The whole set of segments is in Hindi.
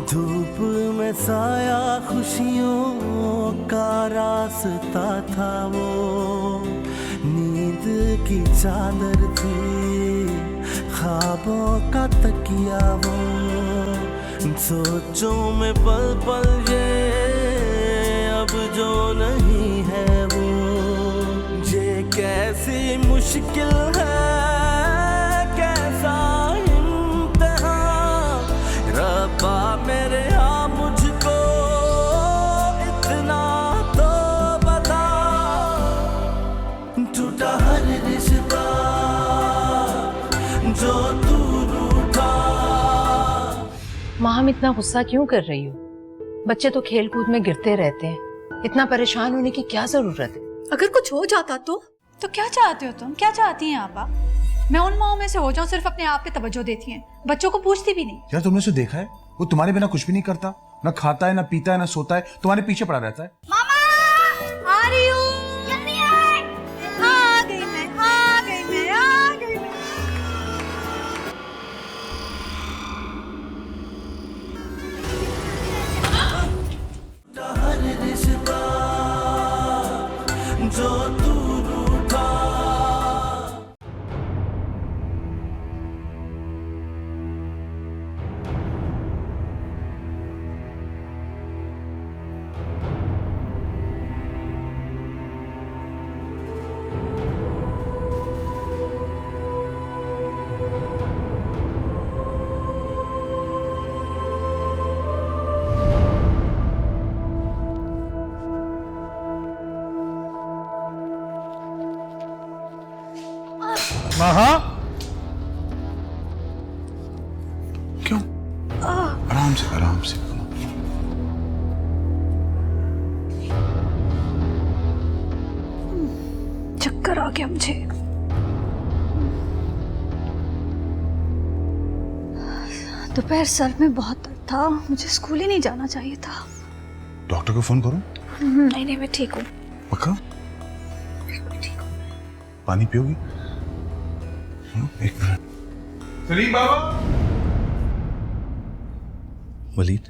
धूप में साया खुशियों का रास्ता था वो, नींद की चादर थी ख्वाबों का तकिया वो, सोचों में पल पल ये अब जो नहीं है वो, ये कैसी मुश्किल है कैसा इम्तिहान, रब्बा मेरे यहाँ मुझको इतना तो बता, टूटा हर रिश्ता जो तू रूठा। माँ, हम इतना गुस्सा क्यों कर रही हो? बच्चे तो खेल कूद में गिरते रहते हैं, इतना परेशान होने की क्या जरूरत है? अगर कुछ हो जाता तो क्या चाहते हो तुम? क्या चाहती हैं आप? मैं उन माओं में से हो जाऊं सिर्फ अपने आप पे तवज्जो देती हैं, बच्चों को पूछती भी नहीं। यार तुमने उसे देखा है, वो तुम्हारे बिना कुछ भी नहीं करता, ना खाता है ना पीता है ना सोता है, तुम्हारे पीछे पड़ा रहता है। मामा आ रही हूँ, जल्दी आए। आ गई मैं, आ गई मैं, आ गई मैं। हर रिश्ता जो तू रूठा। महा, क्यों? आराम से आराम से। चक्कर आ गया मुझे। दोपहर सर में बहुत दर्द था, मुझे स्कूल ही नहीं जाना चाहिए था। डॉक्टर को फोन करूं? नहीं मैं ठीक हूँ। पक्का? पानी पियोगी? एक मिनट। सलीम बाबा। वलीद,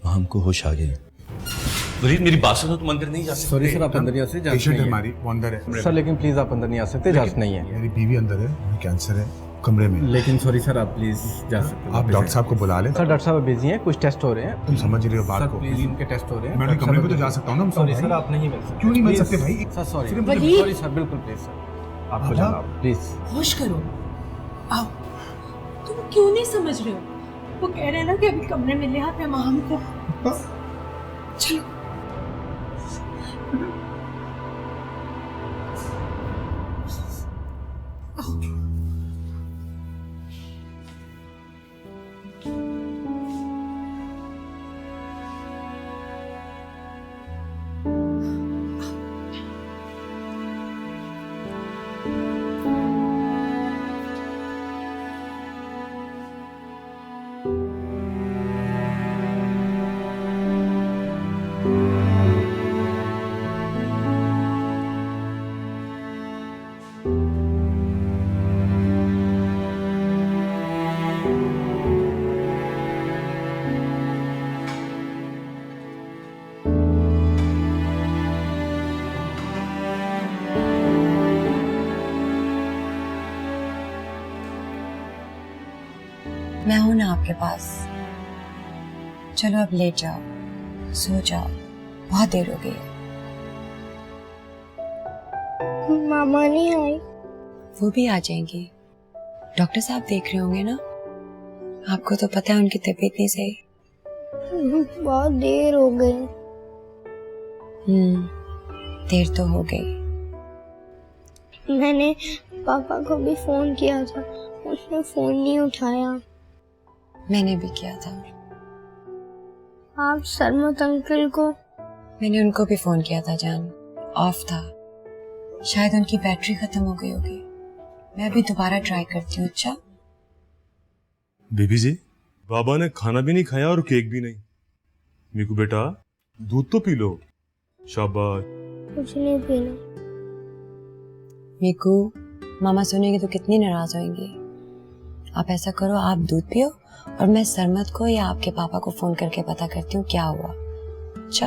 हमको होश आ गया। वलीद मेरी बात सुनो, तुम अंदर नहीं जा सकते। सॉरी सर, आप अंदर नहीं आ सकते। पेशेंट है हमारी, वो अंदर है। सर लेकिन प्लीज आप अंदर नहीं आ सकते, इजाजत नहीं है। मेरी बीवी अंदर है, उन्हें कैंसर है, कमरे में। लेकिन सॉरी सर, आप प्लीज जा सकते हो। आप डॉक्टर साहब को बुला लें। सर डॉक्टर साहब बिजी हैं, कुछ टेस्ट हो रहे हैं। तुम समझ रहे हो बात को? प्लीज उनके टेस्ट हो रहे हैं। मैं कमरे में तो जा सकता हूँ ना। सॉरी सर, आप नहीं मिल सकते। क्यों नहीं मिल सकते भाई? Sir sorry Walid. Sorry sir, बिल्कुल प्लीज सर, आपको जाना प्लीज। होश करो, आओ। तुम क्यों नहीं समझ रहे हो? वो कह रहे हैं ना कि अभी कमरे में ले आते हैं माँ हमको। चलो। मैं हूं ना आपके पास। चलो अब लेट जाओ, सो जाओ, बहुत देर हो गई है। मामा नहीं आई? वो भी आ जाएंगी। डॉक्टर साहब देख रहे होंगे ना, आपको तो पता है उनकी तबीयत नहीं सही। बहुत देर हो गई। देर तो हो गई। मैंने पापा को भी फोन किया था, उसने फोन नहीं उठाया। मैंने भी किया था। आप सरमत अंकल को? मैंने उनको भी फोन किया था जान, ऑफ था, शायद उनकी बैटरी खत्म हो गई होगी। मैं अभी दोबारा ट्राई करती हूँ। अच्छा बेबी जी, बाबा ने खाना भी नहीं खाया और केक भी नहीं। मीकू बेटा दूध तो पी लो। शाबाश। कुछ नहीं पीना। मीकू, मामा सुनेंगे तो कितनी नाराज होंगी। आप ऐसा करो, आप दूध पियो और मैं सरमत को या आपके पापा को फोन करके पता करती हूँ क्या हुआ। अच्छा?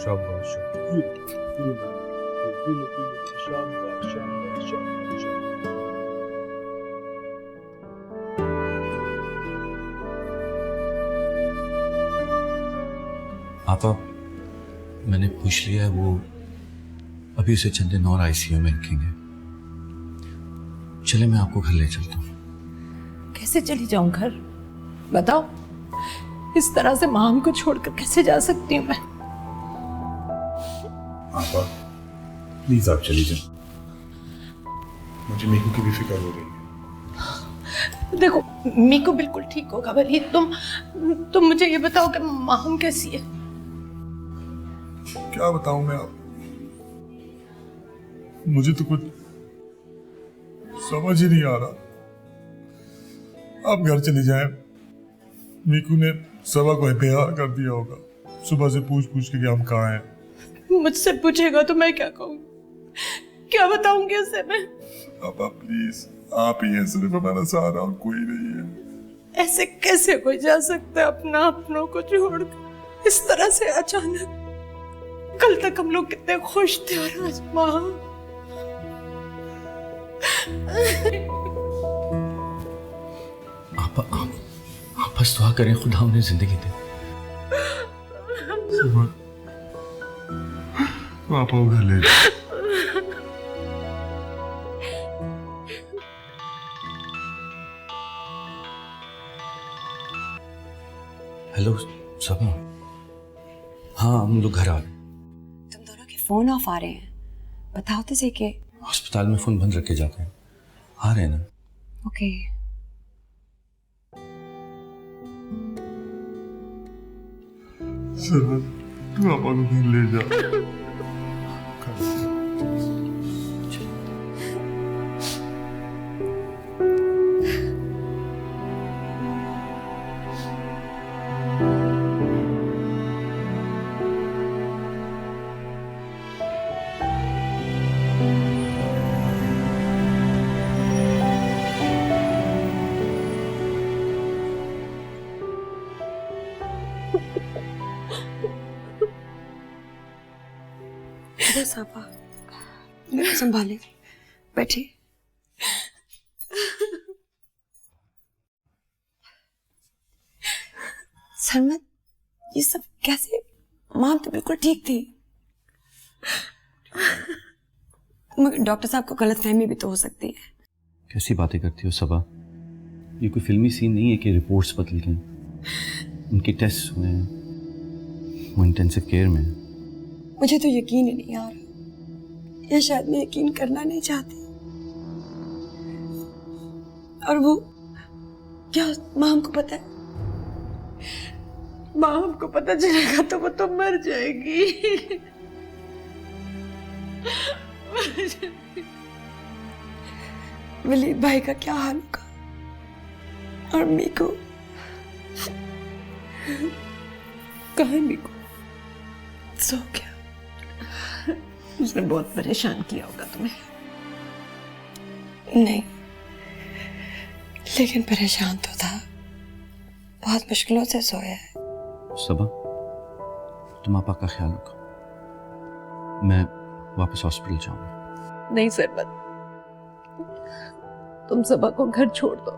शाबाश आपा, मैंने पूछ लिया है, वो अभी उसे चंद दिन और आईसीयू में रखेंगे। चले मैं आपको घर ले चलता हूँ। कैसे चली जाऊं घर? बताओ, इस तरह से माम को छोड़कर कैसे जा सकती हूँ मैं? आपा प्लीज आप चली जाए, मुझे मीकू की भी फिक्र हो रही है। देखो, मीकू बिल्कुल ठीक होगा वलीद। तुम मुझे ये बताओ कि माम कैसी है? क्या बताऊं मैं आप, मुझे तो कुछ समझ ही नहीं आ रहा। आप घर चले जाएं, मीकू ने सबा को प्यार कर दिया होगा। सुबह से पूछ पूछ के कि हम कहाँ हैं। मुझसे पूछेगा तो मैं क्या कहूँगी? क्या बताऊंगी उसे मैं? पापा प्लीज, आप ही हैं सिर्फ हमारा सहारा, और कोई नहीं है। ऐसे कैसे कोई जा सकता है अपना अपनों को छोड़कर इस तरह से अचानक? कल तक हम लोग कितने खुश थे और आज माँ। आप बस दुआ करें खुदा उन्हें जिंदगी दे। पापा को घर ले जाओ। हेलो सबा, हाँ हम लोग घर आ गए। तुम दोनों के फोन ऑफ आ रहे हैं, बताओ तो सही के। अस्पताल में फोन बंद रख के जाते हैं, आ रहे हैं ना? ओके। सरमत, तू पापा को घर ले जा। सापा, मेरे संभाले, बैठिए। सरमत, ये सब कैसे? माँ तो बिल्कुल ठीक थी, मगर डॉक्टर साहब को गलतफहमी भी तो हो सकती है। कैसी बातें करती हो सबा? ये कोई फिल्मी सीन नहीं है कि रिपोर्ट्स बदल गई। उनके टेस्ट हुए हैं, वो इंटेंसिव केयर में है। मुझे तो यकीन ही नहीं आ रहा, या शायद मैं यकीन करना नहीं चाहती। और वो क्या माँ हमको पता है? माँ हमको पता चलेगा तो वो तो मर जाएगी। वलीद भाई का क्या हाल होगा? और मीकू कहाँ है मीकू? सो क्या? उसने बहुत परेशान किया होगा तुम्हें। नहीं, लेकिन परेशान तो था, बहुत मुश्किलों से सोया है। सबा, तुम आपा का ख्याल रखो, मैं वापस हॉस्पिटल जाऊंगा। नहीं सरबत, तुम सबा को घर छोड़ दो।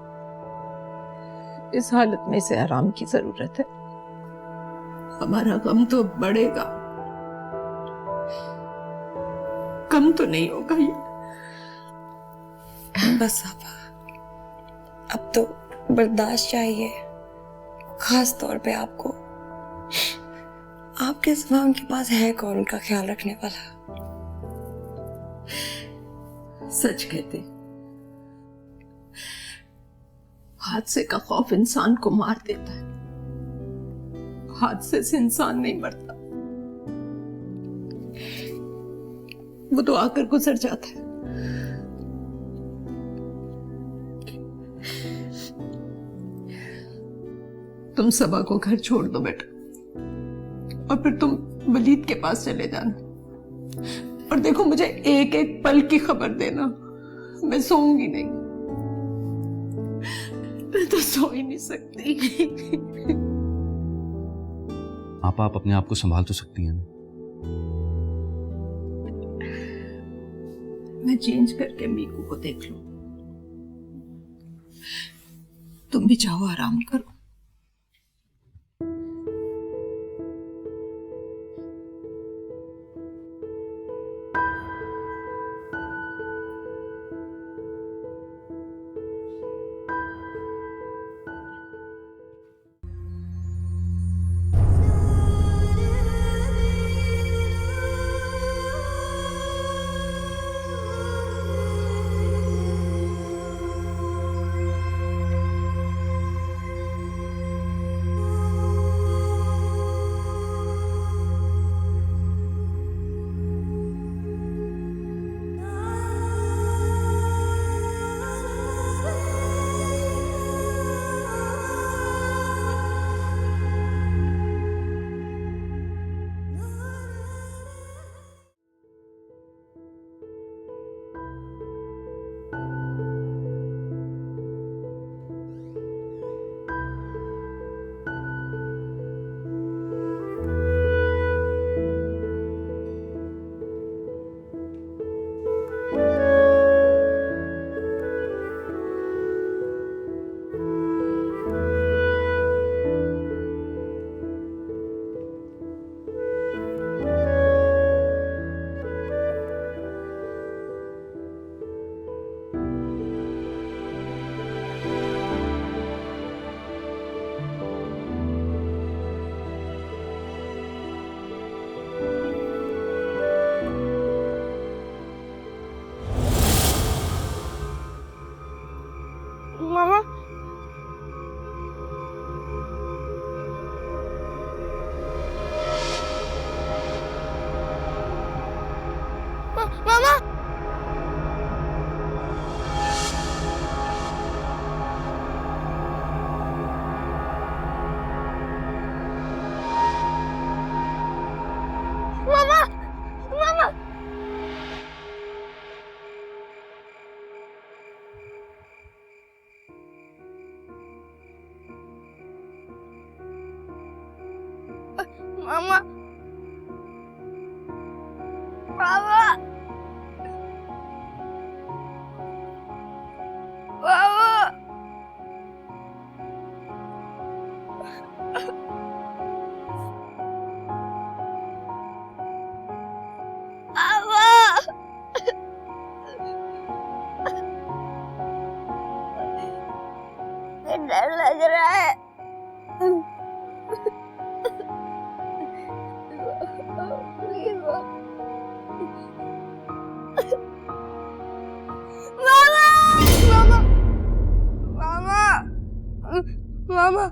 इस हालत में इसे आराम की जरूरत है। हमारा गम तो बढ़ेगा, कम तो नहीं होगा ये। बस आपा, अब तो बर्दाश्त चाहिए, खास तौर पे आपको। आपके सिवा उनके पास है कौन उनका ख्याल रखने वाला? सच कहते, हादसे का खौफ इंसान को मार देता है, हादसे से इंसान नहीं मरता, वो तो आकर गुजर जाता है। तुम सबा को घर छोड़ दो बेटा, और फिर तुम वलीद के पास चले जाना। और देखो मुझे एक एक पल की खबर देना, मैं सोऊंगी नहीं, मैं तो सो ही नहीं सकती। आप अपने आप को संभाल तो सकती हैं ना। मैं चेंज करके मीकू को देख लूं, तुम भी जाओ आराम करो। मामा मामा मामा मामा मामा मामा मामा डर लग रहा है। प्लीज मामा मामा मामा मामा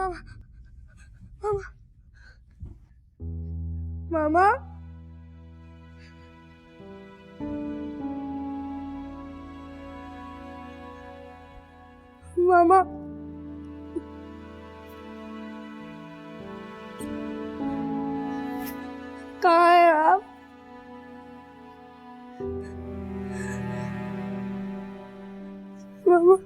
मामा मामा मामा कहाँ है आप? मामा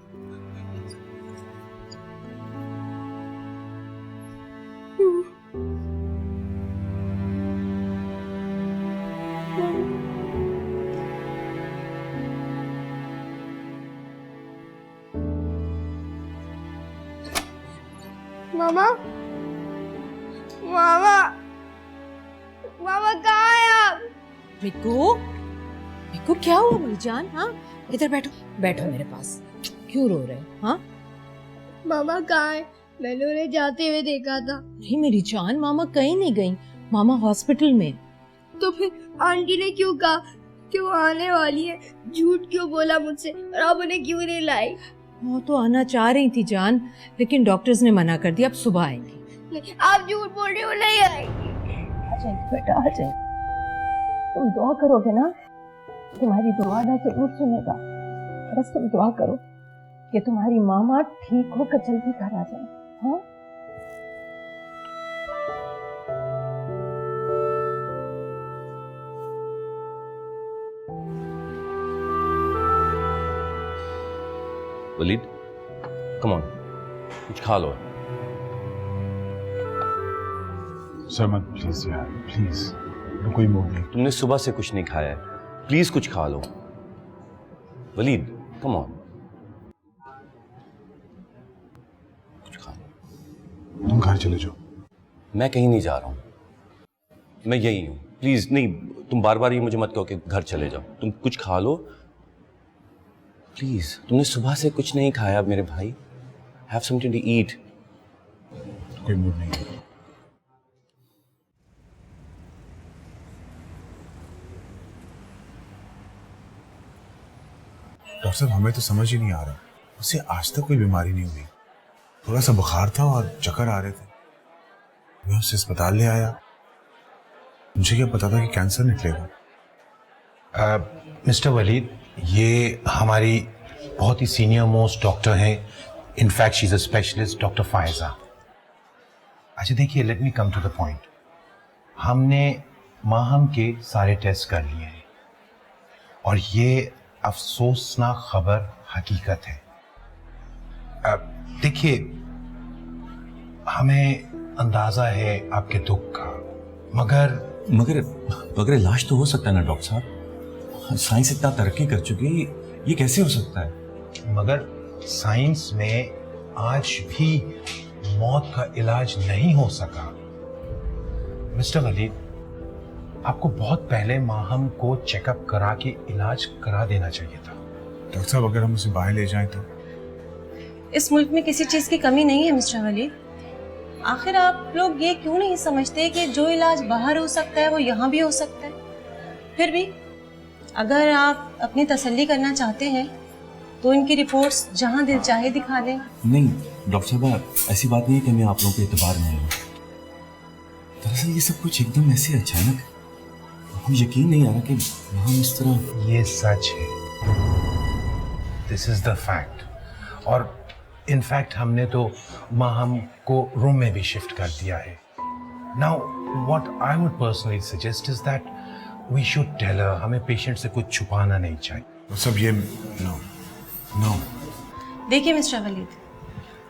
मामा मामा मामा कहाँ है आप? मिक्कू, मिक्कू क्या हुआ मेरी जान? हाँ इधर बैठो, बैठो मेरे पास। क्यों रो रहे हो? हाँ मामा कहाँ है? मैंने उन्हें जाते हुए देखा था। नहीं मेरी जान, मामा कहीं नहीं गई, मामा हॉस्पिटल में। तो फिर आंटी ने क्यों कहा कि वो आने वाली है? झूठ क्यों बोला मुझसे? और आप उन्हें क्यों नहीं लाई? वो तो आना चाह रही थी जान, लेकिन डॉक्टर्स ने मना कर दिया, अब सुबह आएंगी। नहीं, आप झूठ बोल रहे हो, नहीं आएगी। आ जाएंगे बेटा, आ जाएंगे। तुम दुआ करोगे ना, तुम्हारी दुआ ना जरूर सुनेगा। बस तुम दुआ करो कि तुम्हारी मामा ठीक होकर जल्दी घर आ जाए। हाँ वलीद, कम ऑन, कुछ खा लो। सर मत प्लीज यार, प्लीज, कोई मूड नहीं। तुमने सुबह से कुछ नहीं खाया है, प्लीज कुछ खा लो। वलीद, कम ऑन, कुछ खा लो। तुम घर चले जाओ। मैं कहीं नहीं जा रहा हूं, मैं यही हूं। प्लीज नहीं, तुम बार बार ये मुझे मत कहो कि घर चले जाओ। तुम कुछ खा लो प्लीज। तुमने सुबह से कुछ नहीं खाया मेरे भाई। Have something to eat. कोई मूड नहीं। डॉक्टर साहब, हमें तो समझ ही नहीं आ रहा, उसे आज तक कोई बीमारी नहीं हुई। थोड़ा सा बुखार था और चक्कर आ रहे थे, मैं उसे अस्पताल ले आया। मुझे क्या पता था कि कैंसर निकलेगा। मिस्टर वलीद, ये हमारी बहुत ही सीनियर मोस्ट डॉक्टर हैं। In fact she is a specialist, doctor Faiza. अच्छा देखिए, let me come to the point. हमने माहम के सारे टेस्ट कर लिए हैं और ये अफसोसनाक खबर हकीकत है। देखिए, हमें अंदाजा है आपके दुख का, मगर इलाज तो हो सकता है ना डॉक्टर साहब। साइंस इतना तरक्की कर चुकी है, ये कैसे हो सकता है? मगर साइंस में आज भी मौत का इलाज नहीं हो सका। मिस्टर वलीद, आपको बहुत पहले माहम को चेकअप करा के इलाज करा देना चाहिए था। डॉक्टर साहब, अगर हम उसे बाहर ले जाएं तो? इस मुल्क में किसी चीज की कमी नहीं है मिस्टर वलीद। आखिर आप लोग ये क्यों नहीं समझते कि जो इलाज बाहर हो सकता है वो यहाँ भी हो सकता है? फिर भी अगर आप अपनी तसल्ली करना चाहते हैं तो इनकी रिपोर्ट्स जहाँ दिल चाहे दिखा दें। नहीं डॉक्टर साहब, ऐसी बात नहीं है कि मैं आप लोगों के एतबार में हूँ। दरअसल ये सब कुछ एकदम ऐसे अचानक, मुझे यकीन नहीं आ रहा कि हम इस तरह। ये सच है, दिस इज द फैक्ट। और इनफैक्ट हमने तो माहम को रूम में भी शिफ्ट कर दिया है। Now what I would personally suggest is that we should tell her, हमें पेशेंट से कुछ छुपाना नहीं चाहिए। सब ये नो। देखिए मिस्टर वलीद,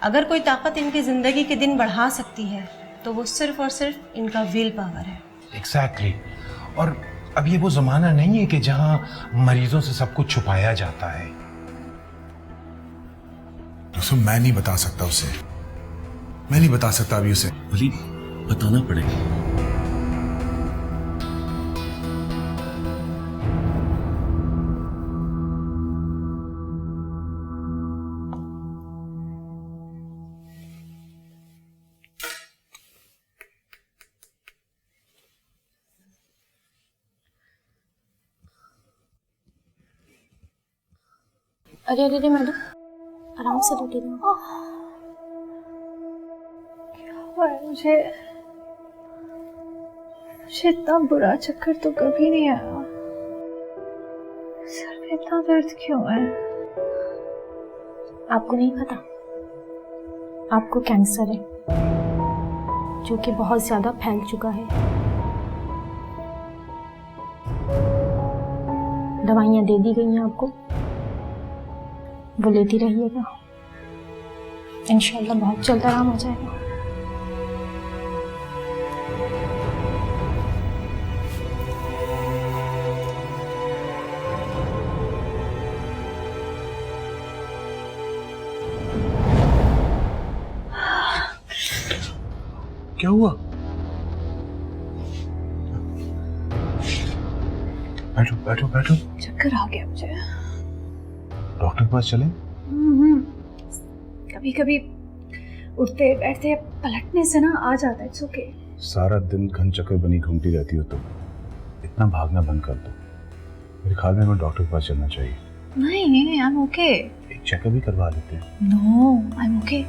अगर कोई ताकत इनकी जिंदगी के दिन बढ़ा सकती है तो वो सिर्फ और सिर्फ इनका विल पावर है। एग्जैक्टली। और अब ये वो जमाना नहीं है कि जहां मरीजों से सब कुछ छुपाया जाता है। दोस्तों, मैं नहीं बता सकता उसे, मैं नहीं बता सकता अभी उसे। वलीद, बताना पड़ेगा। अरे अरे अरे मैडम, आराम से लेटी रहो। मुझे इतना बुरा चक्कर तो कभी नहीं आया। सर में इतना दर्द क्यों है? आपको नहीं पता, आपको कैंसर है जो कि बहुत ज्यादा फैल चुका है। दवाइयाँ दे दी गई हैं आपको, वो लेती रहिएगा, इंशाल्लाह बहुत जल्द आराम हो जाएगा। क्या हुआ? बैठो बैठो बैठो। चक्कर आ गया मुझे। डॉक्टर के पास चले? कभी कभी उठते बैठते पलटने से ना आ जाता है। It's okay. सारा दिन घन चक्कर बनी घूमती रहती हो तो इतना भागना बंद कर दो। मेरे ख्याल में हमें डॉक्टर के पास चलना चाहिए। नहीं, आई एम ओके। एक चेकअप भी करवा लेते हैं। No, I am okay.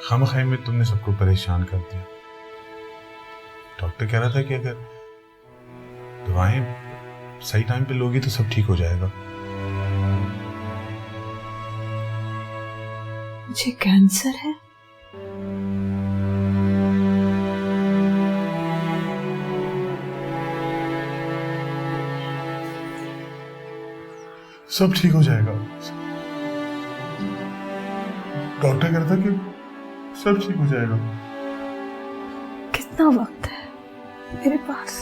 खामखाई में तुमने सबको परेशान कर दिया। डॉक्टर कह रहा था कि अगर दवाएं सही टाइम पे लोगी तो सब ठीक हो जाएगा। मुझे कैंसर है। सब ठीक हो जाएगा। डॉक्टर कहता कि सब ठीक हो जाएगा। कितना वक्त है मेरे पास?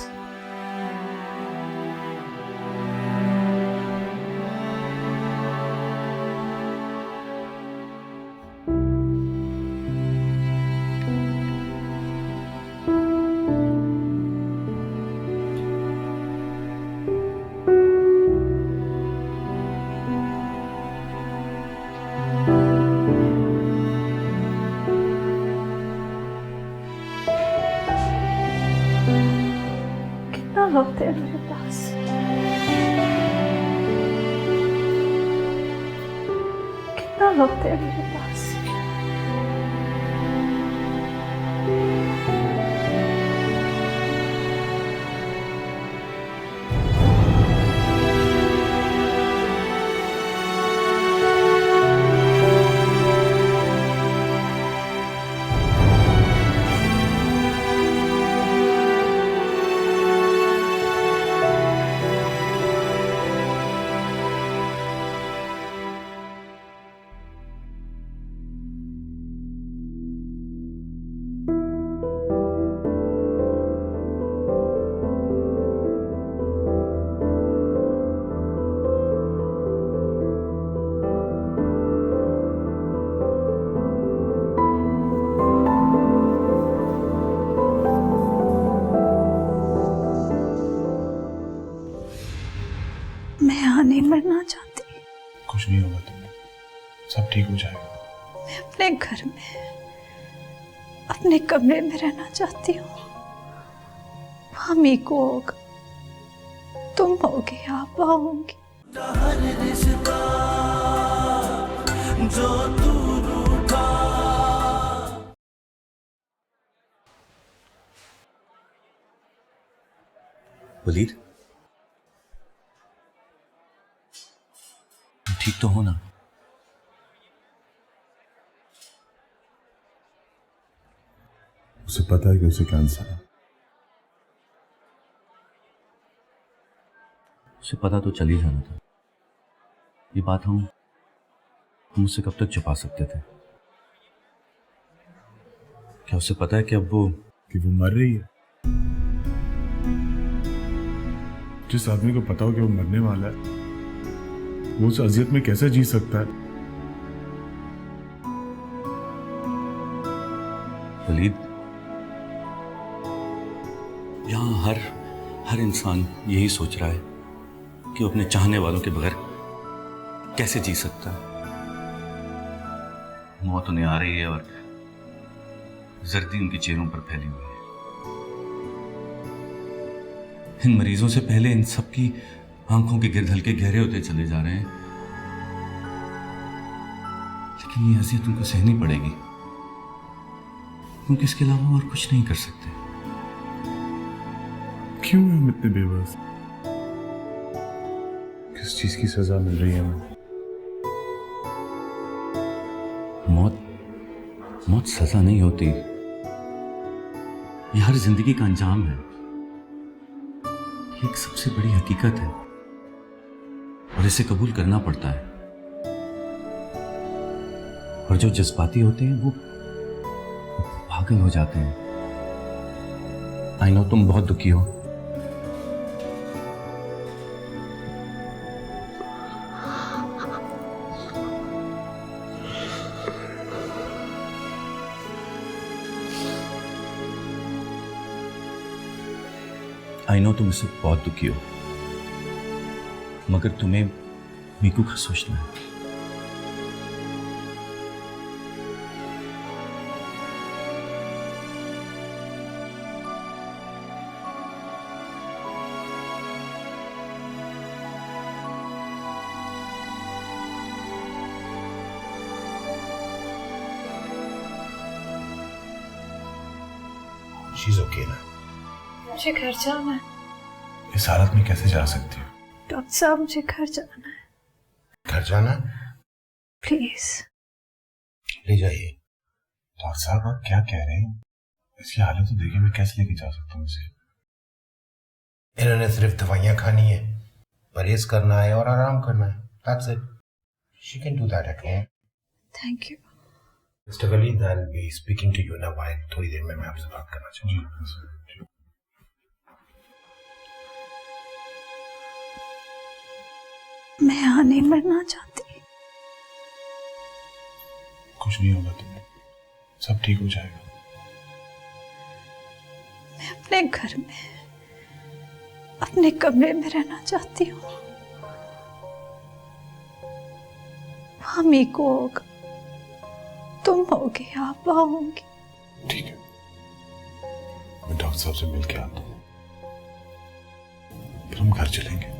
कितना वक्त है मेरे पास? कितना वक्त है मेरे पास? मैं यहाँ नहीं मरना चाहती। कुछ नहीं होगा तुम्हें, सब ठीक हो जाएगा। मैं अपने घर में अपने कमरे में रहना चाहती हूँ। वहाँ मीकू होगा, तुम होगे, आप होंगी। हर रिश्ता जो तू रूठा। वलीद, तुम ठीक तो हो ना? उसे पता है कि उसे कैंसर है। उसे पता तो चल ही जाना था। ये बात हम उससे कब तक छुपा सकते थे? क्या उसे पता है कि अब वो मर रही है? जिस आदमी को पता हो कि वो मरने वाला है, वो उस अजियत में कैसे जी सकता है? वलीद, यहाँ हर इंसान यही सोच रहा है कि वो अपने चाहने वालों के बगैर कैसे जी सकता है। मौत उन्हें आ रही है और जर्दी उनके चेहरों पर फैली हुई है। इन मरीजों से पहले इन सब की आंखों के गिर्द हल्के गहरे होते चले जा रहे हैं, लेकिन ये अज़ियत उनको सहनी पड़ेगी, क्योंकि इसके अलावा और कुछ नहीं कर सकते। क्यों हम इतने बेबस? किस चीज की सजा मिल रही है हमें? मौत सजा नहीं होती, यह हर जिंदगी का अंजाम है। एक सबसे बड़ी हकीकत है और इसे कबूल करना पड़ता है। और जो जज्बाती होते हैं वो पागल हो जाते हैं। आई नो तुम बहुत दुखी हो, आई नो तुम इससे बहुत दुखी हो, मगर तुम्हें मीकू का सोचना है। She's okay now. मुझे घर जाना है। इस हालत में कैसे जा सकती हो? डॉक्टर साहब मुझे घर जाना है, घर जाना? प्लीज। ले जाइए। डॉक्टर साहब आप क्या कह रहे हैं? इसकी हालत तो देखिए, मैं कैसे लेके जा सकता हूँ इसे? इन्होंने सिर्फ दवाइयां खानी है, परहेज करना है और आराम करना है। That's it. She can do that at home. Thank you. Mr. Waleed, I'll be speaking to you in a while. थोड़ी देर में मैं आपसे बात करना चाहूँगा। जी। मैं यहाँ नहीं मरना चाहती। कुछ नहीं होगा तुम्हें, सब ठीक हो जाएगा। मैं अपने घर में अपने कमरे में रहना चाहती हूँ। मम्मी को होगा, तुम होगे, आप होंगे। ठीक है, मैं डॉक्टर साहब से मिल के आता हूँ, फिर हम घर चलेंगे।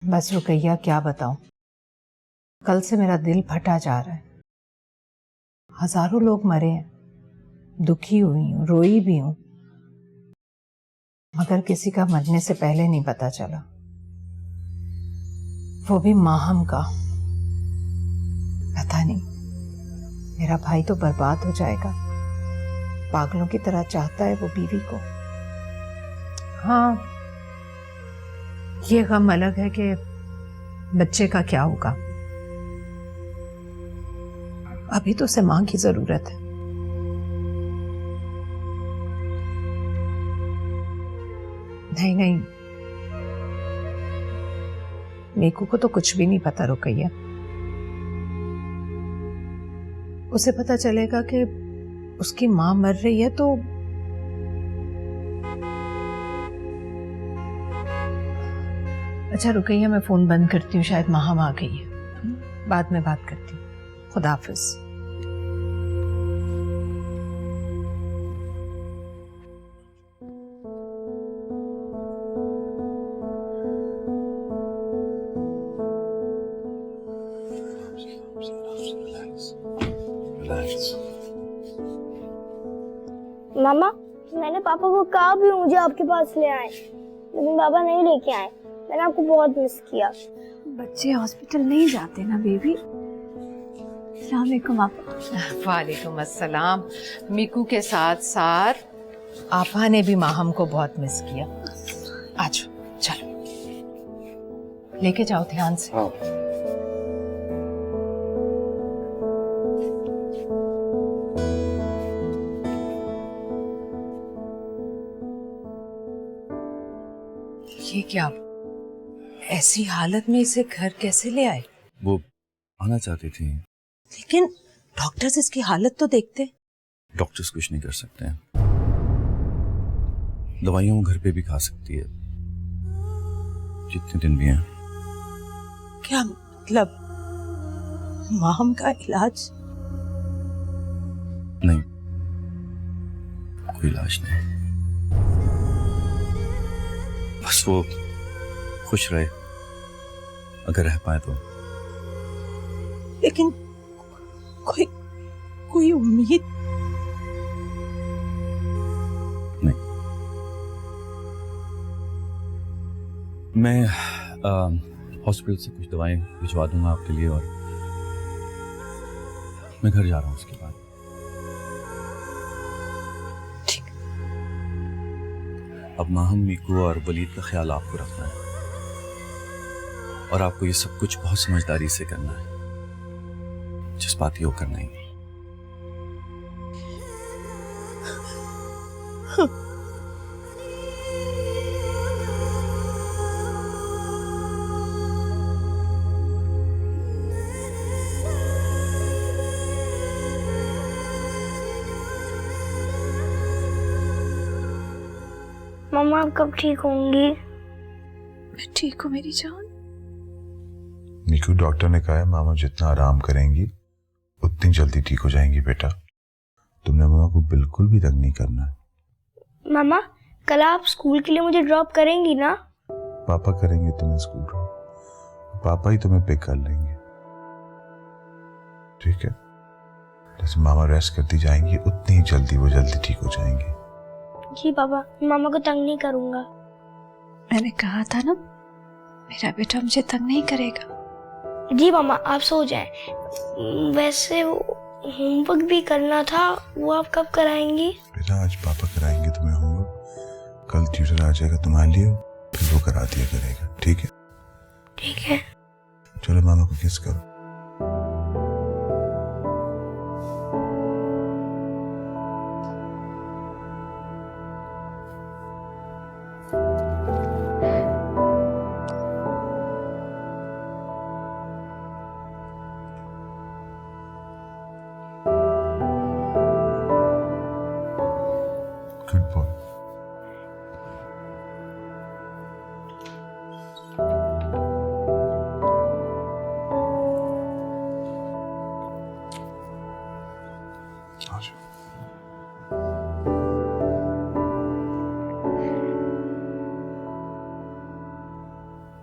बस रुकैया, क्या बताऊं, कल से मेरा दिल फटा जा रहा है। हजारों लोग मरे हैं, दुखी हुई हूं, रोई भी हूं, मगर किसी का मरने से पहले नहीं पता चला, वो भी माहम का। पता नहीं, मेरा भाई तो बर्बाद हो जाएगा, पागलों की तरह चाहता है वो बीवी को। हाँ, ये गम अलग है कि बच्चे का क्या होगा। अभी तो उसे मां की जरूरत है। नहीं नहीं, मीकू को तो कुछ भी नहीं पता रुकैया। उसे पता चलेगा कि उसकी मां मर रही है तो अच्छा रुकैया, मैं फोन बंद करती हूँ, शायद माहम आ गई है, बाद में बात करती हूँ। खुदा हाफिज। मामा, मैंने पापा को कहा भी मुझे आपके पास ले आए, लेकिन पापा नहीं लेके आए। मैंने आपको बहुत मिस किया। बच्चे हॉस्पिटल नहीं जाते ना बेबी। अस्सलाम वालेकुम आपा। वालेकुम अस्सलाम। मीकू के साथ साथ आपा ने भी माहम को बहुत मिस किया। आज चलो, लेके जाओ ध्यान से। हाँ। ये क्या, ऐसी हालत में इसे घर कैसे ले आए? वो आना चाहती थी, लेकिन डॉक्टर्स इसकी हालत तो देखते। डॉक्टर्स कुछ नहीं कर सकते हैं। दवाइयां वो घर पे भी खा सकती है, जितने दिन भी हैं। क्या मतलब, माहम का इलाज? नहीं, कोई इलाज नहीं, बस वो खुश रहे, अगर रह पाए तो। लेकिन कोई उम्मीद नहीं। मैं हॉस्पिटल से कुछ दवाएं भिजवा दूंगा आपके लिए, और मैं घर जा रहा हूँ उसके बाद। ठीक। अब माहम, मीकू और वलीद का ख्याल आपको रखना है, और आपको ये सब कुछ बहुत समझदारी से करना है, जज्बाती होकर नहीं। मम्मा, आप कब ठीक होंगी? मैं ठीक हूँ मेरी जान। मीकू, डॉक्टर ने कहा है मामा जितना आराम करेंगी उतनी जल्दी ठीक हो जाएंगी बेटा। तुमने मामा को बिल्कुल भी तंग नहीं करना है। मामा कल आप स्कूल के लिए मुझे ड्रॉप करेंगी ना? पापा करेंगे तुम्हें स्कूल ड्रॉप, पापा ही तुम्हें पिक कर लेंगे, ठीक है? जैसे मामा रेस्ट करती जाएंगी उतनी ही जल्दी वो जल्दी ठीक हो जाएंगे। जी पापा, मामा को तंग नहीं करूंगा। मैंने कहा था ना मेरा बेटा मुझे तंग नहीं करेगा। जी मामा आप सो जाएं। वैसे होमवर्क भी करना था, वो आप कब कराएंगी? बेटा आज पापा कराएंगे तुम्हें होमवर्क, कल ट्यूटर आ जाएगा तुम्हारे लिए, फिर वो करा दिया करेगा, ठीक है? ठीक है। चलो मामा को किस करो। Good boy.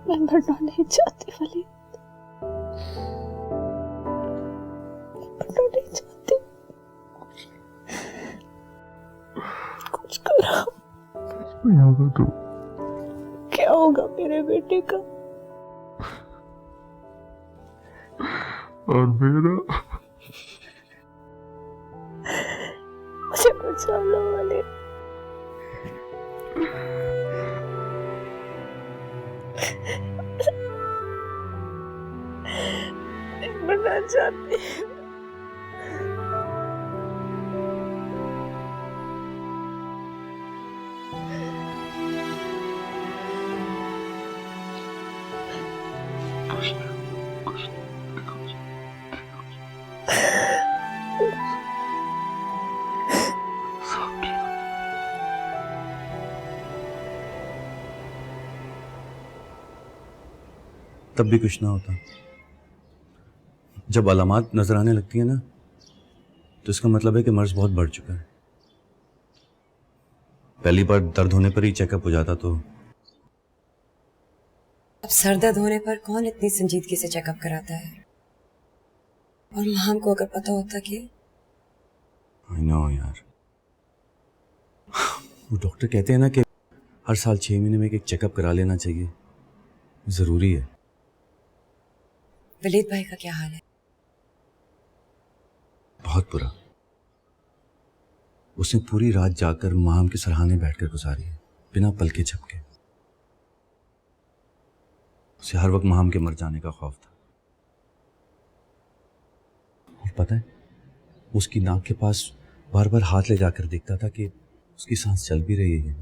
मैं मरना नहीं चाहती वली, मरना नहीं चाहती। कुछ करो। होगा तो क्या होगा मेरे बेटे का? और मेरा मुझे बचा लो वाले। मरना चाहती। तब भी कुछ ना होता। जब अलामात नजर आने लगती है ना, तो इसका मतलब है कि मर्ज बहुत बढ़ चुका है। पहली बार दर्द होने पर ही चेकअप हो जाता तो अब सर दर्द होने पर कौन इतनी संजीदगी से चेकअप कराता है? और माम को अगर पता होता कि आई नो यार, वो डॉक्टर कहते हैं ना कि हर साल 6 महीने में एक चेकअप करा लेना चाहिए, जरूरी है। वलीद भाई का क्या हाल है? बहुत बुरा। उसने पूरी रात जाकर माम के सरहाने बैठकर गुजारी है, बिना पल के झपके। उसे हर वक्त माम के मर जाने का खौफ था। और पता है, उसकी नाक के पास बार बार हाथ ले जाकर देखता था कि उसकी सांस चल भी रही है।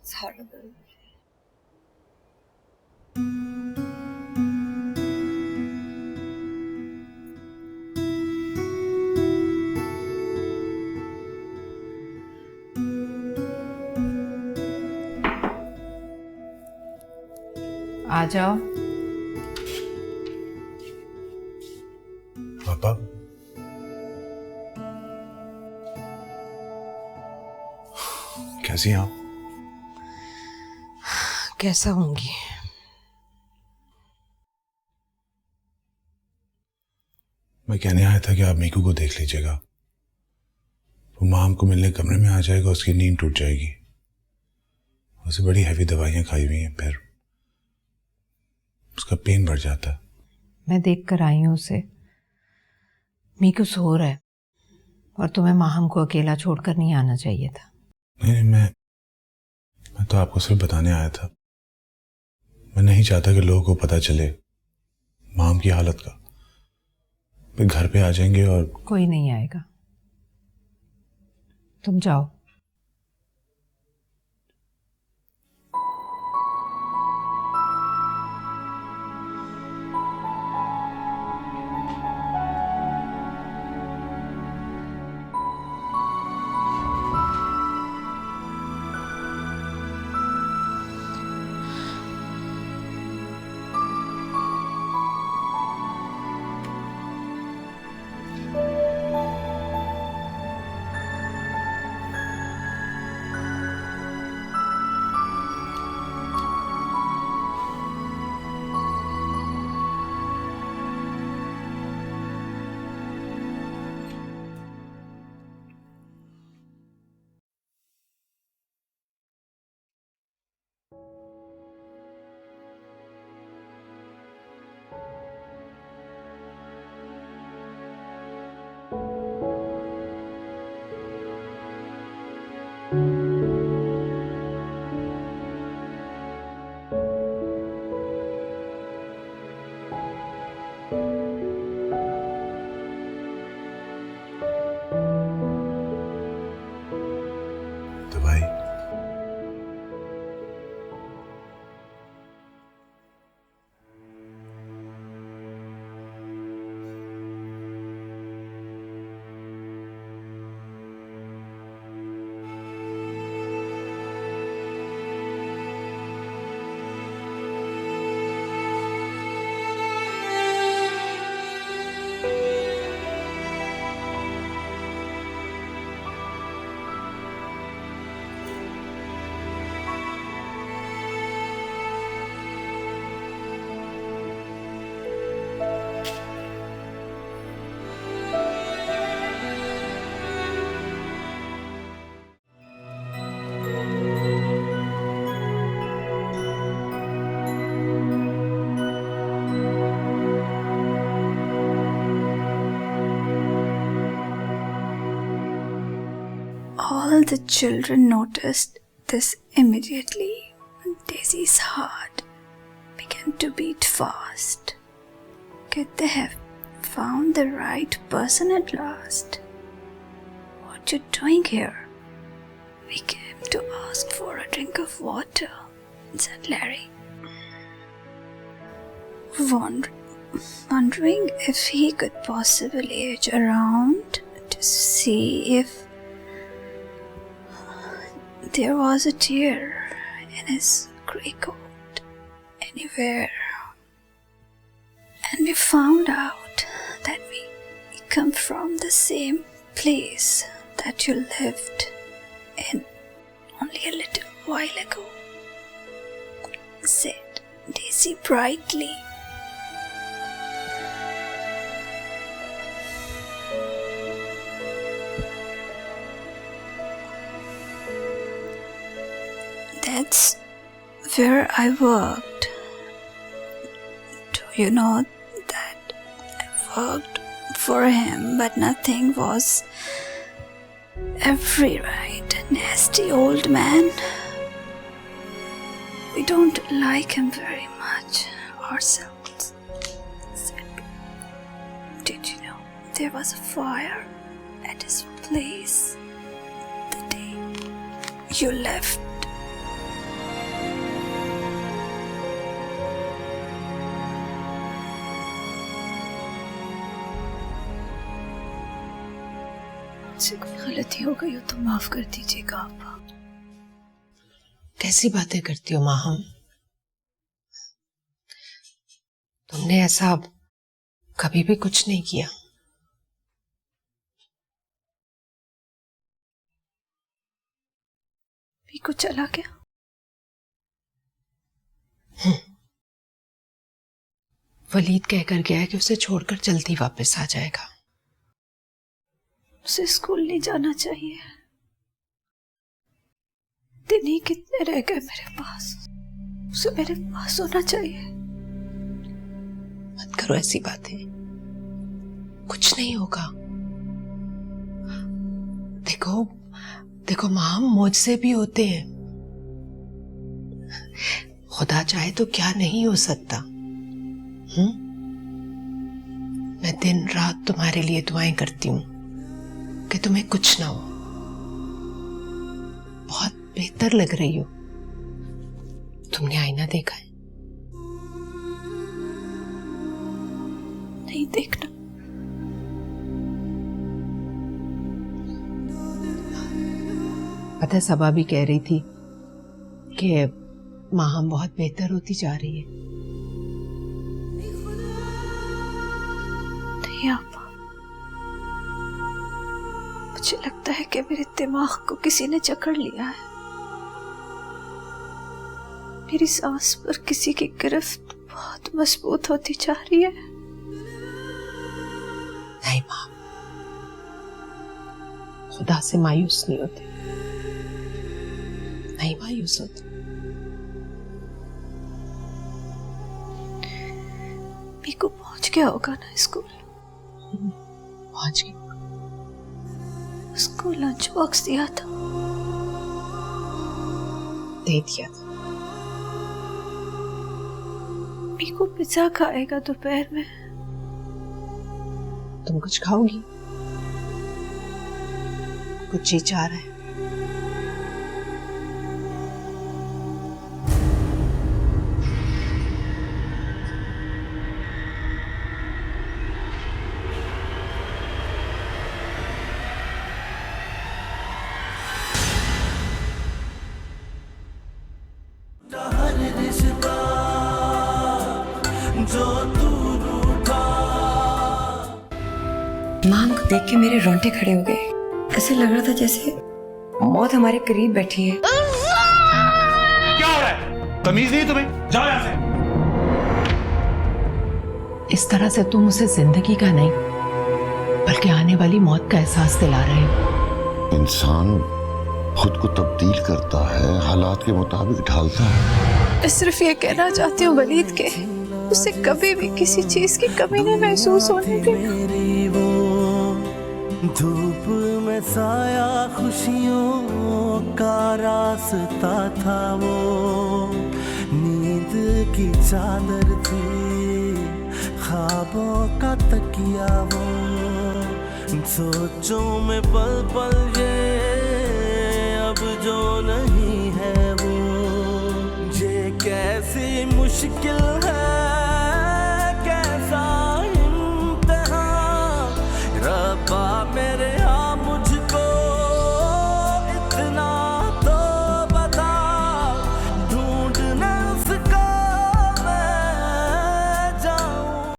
It's horrible. आ जाओ। पापा कैसी हैं आप? कैसा होंगी? मैं कहने आया था कि आप मीकू को देख लीजिएगा। वो माम को मिलने कमरे में आ जाएगा, उसकी नींद टूट जाएगी। उसे बड़ी हैवी दवाइयां खाई हुई हैं, फिर उसका पेन बढ़ जाता है। मैं देख कर आई हूँ उसे। मीकू सो रहा है और तुम्हें माहम को अकेला छोड़कर नहीं आना चाहिए था। नहीं, मैं तो आपको सिर्फ बताने आया था। मैं नहीं चाहता कि लोगों को पता चले माम की हालत का। फिर घर पे आ जाएंगे और कोई नहीं आएगा, तुम जाओ। दवाई All the children noticed this immediately. Daisy's heart began to beat fast. Could they have found the right person at last? What you doing here? We came to ask for a drink of water, said Larry. Wondering if he could possibly edge around to see if there was a tear in his grey coat anywhere. And we found out that we come from the same place that you lived in only a little while ago, said Daisy brightly. That's where I worked. Do you know that I worked for him, but nothing was ever right. Nasty old man. We don't like him very much ourselves. Did you know there was a fire at his place the day you left? मुझसे कोई गलती हो गई हो तो माफ कर दीजिएगा आपा। कैसी बातें करती हो माहम? तुमने ऐसा कभी भी कुछ नहीं किया। पीकू चला गया। वलीद कहकर गया है कि उसे छोड़कर जल्दी वापस आ जाएगा। उसे स्कूल नहीं जाना चाहिए। दिन ही कितने रह गए मेरे पास, उसे मेरे पास होना चाहिए। मत करो ऐसी बातें, कुछ नहीं होगा। देखो देखो माम, मुझसे भी होते हैं। खुदा चाहे तो क्या नहीं हो सकता। मैं दिन रात तुम्हारे लिए दुआएं करती हूँ कि तुम्हें कुछ ना हो। बहुत बेहतर लग रही हो। तुमने आईना देखा है? नहीं देखना। पता है, सबा भी कह रही थी कि माहम बहुत बेहतर होती जा रही है। नहीं आपा, मुझे लगता है कि मेरे दिमाग को किसी ने जकड़ लिया है। मेरी सांस पर किसी की गिरफ्त बहुत मजबूत होती जा रही है। नहीं मां, खुदा से मायूस नहीं होते, नहीं मायूस होते। पीकू पहुंच गया होगा ना स्कूल? पहुंच गया। उसको लंच बॉक्स दिया था? दे दिया था। पीकू पिज्जा खाएगा दोपहर में? तुम कुछ खाओगी? कुछ जी चाह रहा है? हर रिश्ता जो तू रूठा। माँ को देख के मेरे रोंगटे खड़े हो गए। ऐसे लग रहा था जैसे मौत हमारे करीब बैठी है। क्या हो रहा है? तमीज नहीं तुम्हें? जाओ यहाँ से। इस तरह से तुम उसे जिंदगी का नहीं बल्कि आने वाली मौत का एहसास दिला रहे हो। इंसान खुद को तब्दील करता है, हालात के मुताबिक ढालता है। मैं सिर्फ ये कहना चाहती हूँ वलीद के उसे कभी भी किसी चीज की कमी नहीं महसूस होने मेरी वो धूप में साया खुशियों का रास्ता था, वो नींद की चादर थी, ख्वाबों का तकिया वो, सोचों में पल पल ये अब जो नहीं है वो, ये कैसी मुश्किल